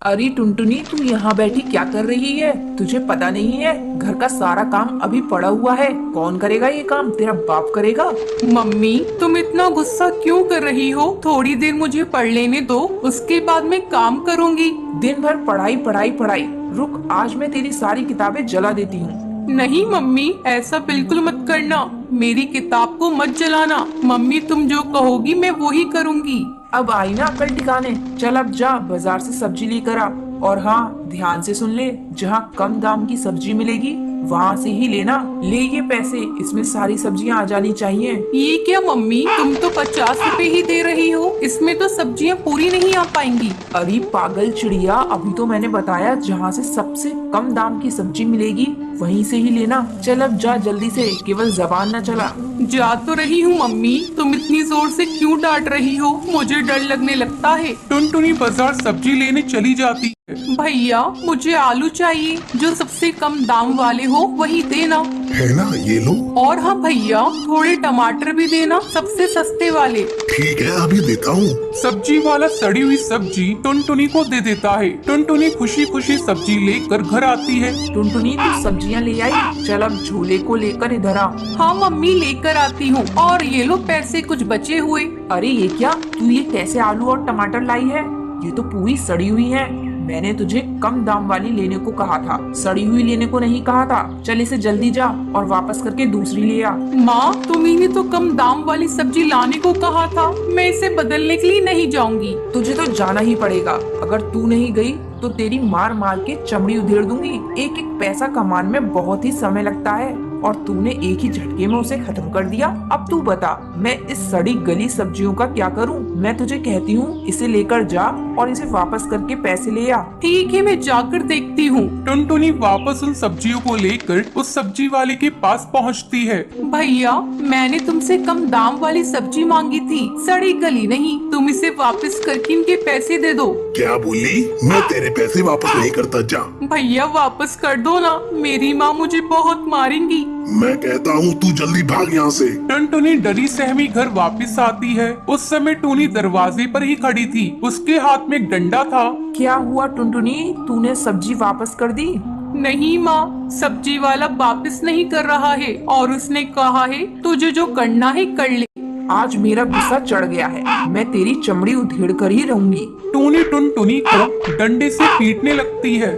अरे टुनटुनी, तू यहाँ बैठी क्या कर रही है? तुझे पता नहीं है घर का सारा काम अभी पड़ा हुआ है। कौन करेगा ये काम? तेरा बाप करेगा। मम्मी, तुम इतना गुस्सा क्यों कर रही हो? थोड़ी देर मुझे पढ़ लेने दो, उसके बाद मैं काम करूंगी। दिन भर पढ़ाई पढ़ाई पढ़ाई। रुक, आज मैं तेरी सारी किताबें जला देती हूँ। नहीं मम्मी, ऐसा बिल्कुल मत करना। मेरी किताब को मत जलाना। मम्मी, तुम जो कहोगी मैं वो ही करूंगी। अब आई ना अकल ठिकाने? चल अब जा बाजार से सब्जी लेकर आ। और हाँ, ध्यान से सुन ले, जहाँ कम दाम की सब्जी मिलेगी वहाँ से ही लेना। ले ये पैसे, इसमें सारी सब्जियाँ आ जानी चाहिए। ये क्या मम्मी, तुम तो 50 रुपए ही दे रही हो, इसमें तो सब्जियां पूरी नहीं आ पाएंगी। अरे पागल चिड़िया, अभी तो मैंने बताया जहाँ से सबसे कम दाम की सब्जी मिलेगी वहीं से ही लेना। चल अब जा जल्दी से, केवल जबान न चला। जा तो रही हूँ मम्मी, तुम इतनी जोर से क्यों डांट रही हो? मुझे डर लगने लगता है। टुनटुनी बाजार सब्जी लेने चली जाती है। भैया, मुझे आलू चाहिए, जो सबसे कम दाम वाले हो वही देना। है ना, ये लो। और हाँ भैया, थोड़े टमाटर भी देना, सबसे सस्ते वाले। ठीक है, अभी देता हूँ। सब्जी वाला सड़ी हुई सब्जी टुनटुनी को दे देता है। टुनटुनी खुशी खुशी सब्जी लेकर घर आती है। टुनटुनी, तू सब्जियाँ ले आई? चल अब झोले को लेकर इधर आ। हाँ मम्मी, लेकर आती हूँ। और ये लो पैसे कुछ बचे हुए। अरे ये क्या, तू ये कैसे आलू और टमाटर लाई है? ये तो पूरी सड़ी हुई है। मैंने तुझे कम दाम वाली लेने को कहा था, सड़ी हुई लेने को नहीं कहा था। चल इसे जल्दी जा और वापस करके दूसरी ले आ। माँ, तुम्ही ने तो कम दाम वाली सब्जी लाने को कहा था। मैं इसे बदलने के लिए नहीं जाऊंगी। तुझे तो जाना ही पड़ेगा। अगर तू नहीं गई तो तेरी मार मार के चमड़ी उधेड़ दूंगी। एक एक पैसा कमाने में बहुत ही समय लगता है और तूने एक ही झटके में उसे खत्म कर दिया। अब तू बता, मैं इस सड़ी गली सब्जियों का क्या करूं? मैं तुझे कहती हूँ इसे लेकर जा और इसे वापस करके पैसे ले आ। ठीक है, मैं जाकर देखती हूँ। टुनटुनी वापस उन सब्जियों को लेकर उस सब्जी वाले के पास पहुंचती है। भैया, मैंने तुमसे कम दाम वाली सब्जी मांगी थी, सड़ी गली नहीं। तुम इसे वापस करके इनके पैसे दे दो। क्या बोली? मैं तेरे पैसे वापस नहीं करता, जा। भैया, वापस कर दो ना, मेरी माँ मुझे बहुत मारेंगी। मैं कहता हूँ तू जल्दी भाग यहाँ से। टुनटुनी डरी सहमी घर वापस आती है। उस समय टूनी दरवाजे पर ही खड़ी थी। उसके हाथ में एक डंडा था। क्या हुआ टुनटुनी, तूने सब्जी वापस कर दी? नहीं माँ, सब्जी वाला वापस नहीं कर रहा है और उसने कहा है तुझे जो करना है कर ले। आज मेरा गुस्सा चढ़ गया है, मैं तेरी चमड़ी उधेड़ कर ही रहूंगी। टूनी टुनटुनी को डंडे से पीटने लगती है।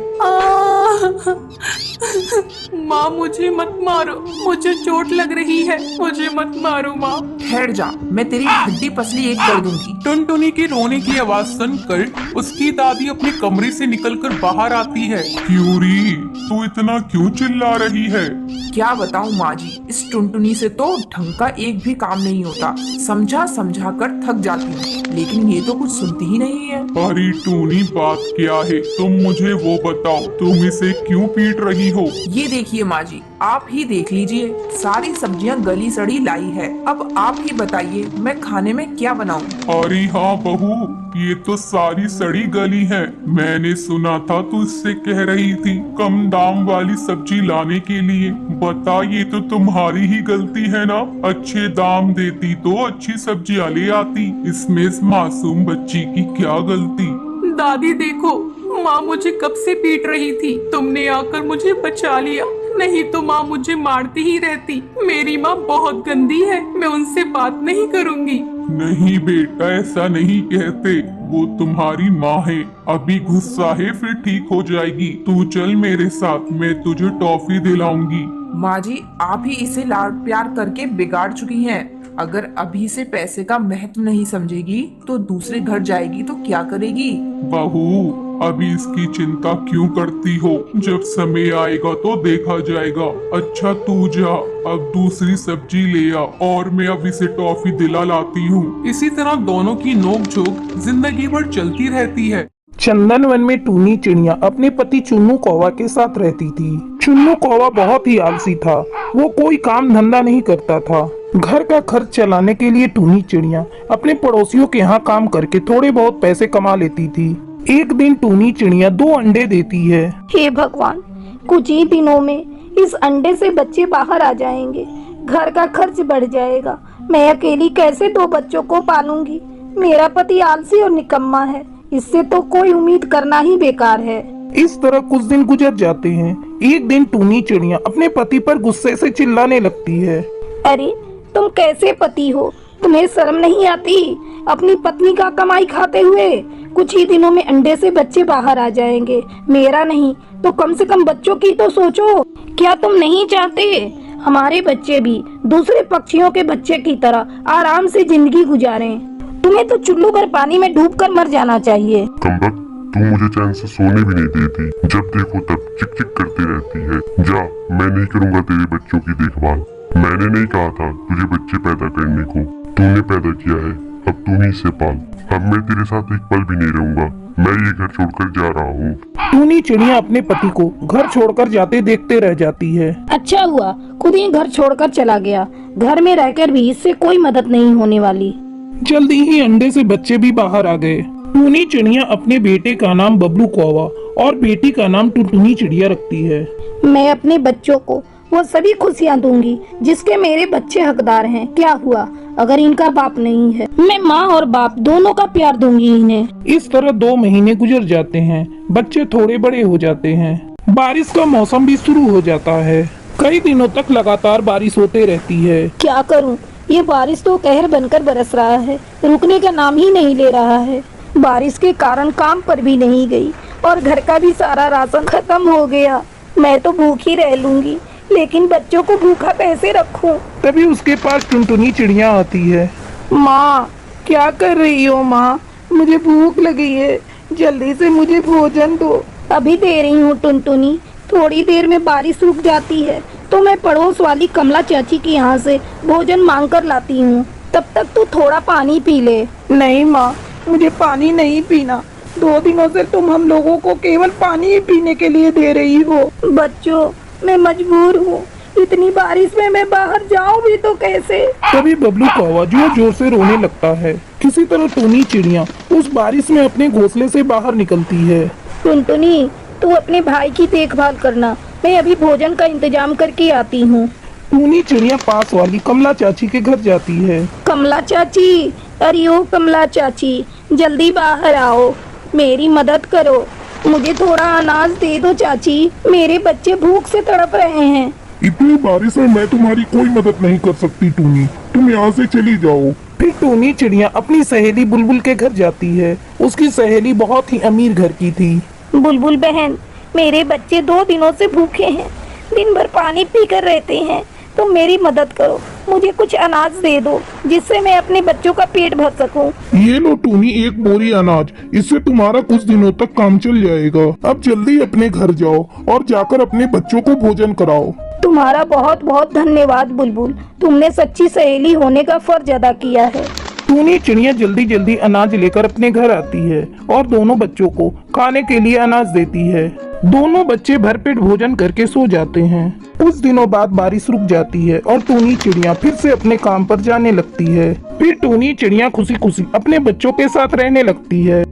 माँ, मुझे मत मारो, मुझे चोट लग रही है, मुझे मत मारो माँ। ठहर जा, मैं तेरी हड्डी पसली एक कर दूंगी। टुनटुनी के रोने की आवाज सुनकर उसकी दादी अपने कमरे से निकलकर बाहर आती है। क्यूरी, तू इतना क्यों चिल्ला रही है? क्या बताऊं माँ जी, इस टुनटुनी से तो ढंग का एक भी काम नहीं होता। समझा समझा कर थक जाती हूँ, लेकिन ये तो कुछ सुनती ही नहीं है। अरे टूनी, बात क्या है? तुम मुझे वो बताओ, तुम इसे क्यों पीट रही हो? ये देखिए माँ जी, आप ही देख लीजिए, सारी सब्जियाँ गली सड़ी लाई है। अब आप ही बताइए मैं खाने में क्या बनाऊं? अरे हाँ बहू, ये तो सारी सड़ी गली है। मैंने सुना था तू इससे कह रही थी कम दाम वाली सब्जी लाने के लिए। बता, ये तो तुम्हारी ही गलती है ना? अच्छे दाम देती तो अच्छी सब्जियां ले आती। इसमें इस मासूम बच्ची की क्या गलती? दादी देखो, माँ मुझे कब से पीट रही थी, तुमने आकर मुझे बचा लिया। नहीं तो माँ मुझे मारती ही रहती। मेरी माँ बहुत गंदी है, मैं उनसे बात नहीं करूँगी। नहीं बेटा, ऐसा नहीं कहते। वो तुम्हारी माँ है। अभी गुस्सा है, फिर ठीक हो जाएगी। तू चल मेरे साथ, मैं तुझे टॉफी दिलाऊंगी। माँ जी, आप ही इसे लाड प्यार करके बिगाड़ चुकी हैं। अगर अभी से पैसे का महत्व नहीं समझेगी तो दूसरे घर जाएगी तो क्या करेगी? बहू, अभी इसकी चिंता क्यों करती हो? जब समय आएगा तो देखा जाएगा। अच्छा तू जा, अब दूसरी सब्जी ले आ और मैं अब इसे टॉफी दिला लाती हूँ। इसी तरह दोनों की नोक-झोंक जिंदगी भर चलती रहती है। चंदन वन में टूनी चिड़िया अपने पति चुन्नू कौवा के साथ रहती थी। चुन्नू कौवा बहुत ही आलसी था, वो कोई काम धंधा नहीं करता था। घर का खर्च चलाने के लिए टूनी चिड़िया अपने पड़ोसियों के यहाँ काम करके थोड़े बहुत पैसे कमा लेती थी। एक दिन टूनी चिड़िया 2 अंडे देती है। हे भगवान, कुछ ही दिनों में इस अंडे से बच्चे बाहर आ जाएंगे, घर का खर्च बढ़ जाएगा। मैं अकेली कैसे 2 बच्चों को पालूंगी? मेरा पति आलसी और निकम्मा है, इससे तो कोई उम्मीद करना ही बेकार है। इस तरह कुछ दिन गुजर जाते हैं। एक दिन टूनी चिड़िया अपने पति पर गुस्से से चिल्लाने लगती है। अरे तुम कैसे पति हो, तुम्हें शर्म नहीं आती अपनी पत्नी का कमाई खाते हुए? कुछ ही दिनों में अंडे से बच्चे बाहर आ जाएंगे, मेरा नहीं तो कम से कम बच्चों की तो सोचो। क्या तुम नहीं चाहते हमारे बच्चे भी दूसरे पक्षियों के बच्चे की तरह आराम से जिंदगी गुजारें? तुम्हें तो चुल्लू भर पानी में डूबकर मर जाना चाहिए। कमबख्त, तू मुझे चैन से सोने भी नहीं देती, जब देखो तब चिक चिक करती रहती है। जा, मैं नहीं करूँगा तेरे बच्चों की देखभाल। मैंने नहीं कहा था तुझे बच्चे पैदा करने को, तूने पैदा किया है, अब तू ही इसे पाल। अब मैं तेरे साथ एक पल भी नहीं रहूंगा, मैं ये घर छोड़कर जा रहा हूँ। टूनी चिड़िया अपने पति को घर छोड़कर जाते देखते रह जाती है। अच्छा हुआ खुद ही घर छोड़कर चला गया, घर में रहकर भी इससे कोई मदद नहीं होने वाली। जल्दी ही अंडे से बच्चे भी बाहर आ गए। टूनी चिड़िया अपने बेटे का नाम बबलू कौवा और बेटी का नाम टुनटुनी चिड़िया रखती है। मैं अपने बच्चों को वो सभी खुशियाँ दूंगी जिसके मेरे बच्चे हकदार हैं। क्या हुआ अगर इनका बाप नहीं है? मैं माँ और बाप दोनों का प्यार दूंगी इन्हें। इस तरह 2 महीने गुजर जाते हैं। बच्चे थोड़े बड़े हो जाते हैं। बारिश का मौसम भी शुरू हो जाता है। कई दिनों तक लगातार बारिश होते रहती है। क्या करूं, ये बारिश तो कहर बनकर बरस रहा है, रुकने का नाम ही नहीं ले रहा है। बारिश के कारण काम पर भी नहीं गई और घर का भी सारा राशन खत्म हो गया। मैं तो भूखी रह लूंगी, लेकिन बच्चों को भूखा कैसे रखूं? तभी उसके पास टुनटुनी चिड़िया आती है। माँ, क्या कर रही हो माँ? मुझे भूख लगी है, जल्दी से मुझे भोजन दो। अभी दे रही हूँ टुनटुनी, थोड़ी देर में बारिश रुक जाती है तो मैं पड़ोस वाली कमला चाची के यहाँ से भोजन मांग कर लाती हूँ। तब तक तू थोड़ा पानी पी ले। नहीं माँ, मुझे पानी नहीं पीना। 2 दिनों से तुम हम लोगों को केवल पानी ही पीने के लिए दे रही हो। बच्चों, मैं मजबूर हूँ, इतनी बारिश में मैं बाहर जाऊँ भी तो कैसे? तभी बबलू कौवा जोर जोर से रोने लगता है। किसी तरह टूनी चिड़िया उस बारिश में अपने घोंसले से बाहर निकलती है। टुनटुनी, तू अपने भाई की देखभाल करना, मैं अभी भोजन का इंतजाम करके आती हूँ। टूनी चिड़िया पास वाली कमला चाची के घर जाती है। कमला चाची, अरे ओ कमला चाची, जल्दी बाहर आओ, मेरी मदद करो, मुझे थोड़ा अनाज दे दो चाची, मेरे बच्चे भूख से तड़प रहे हैं। इतनी बारिश में मैं तुम्हारी कोई मदद नहीं कर सकती टूनी, तुम यहाँ से चली जाओ। फिर टूनी चिड़िया अपनी सहेली बुलबुल के घर जाती है। उसकी सहेली बहुत ही अमीर घर की थी। बुलबुल बहन, मेरे बच्चे 2 दिनों से भूखे हैं, दिन भर पानी पीकर रहते हैं, तुम मेरी मदद करो, मुझे कुछ अनाज दे दो जिससे मैं अपने बच्चों का पेट भर सकूं। ये लो टूनी, 1 बोरी अनाज, इससे तुम्हारा कुछ दिनों तक काम चल जाएगा। अब जल्दी अपने घर जाओ और जाकर अपने बच्चों को भोजन कराओ। तुम्हारा बहुत बहुत धन्यवाद बुलबुल, तुमने सच्ची सहेली होने का फर्ज अदा किया है। टूनी चिड़िया जल्दी जल्दी अनाज लेकर अपने घर आती है और दोनों बच्चों को खाने के लिए अनाज देती है। दोनों बच्चे भरपेट भोजन करके सो जाते हैं। कुछ दिनों बाद बारिश रुक जाती है और टूनी चिड़िया फिर से अपने काम पर जाने लगती है। फिर टूनी चिड़िया खुशी खुशी अपने बच्चों के साथ रहने लगती है।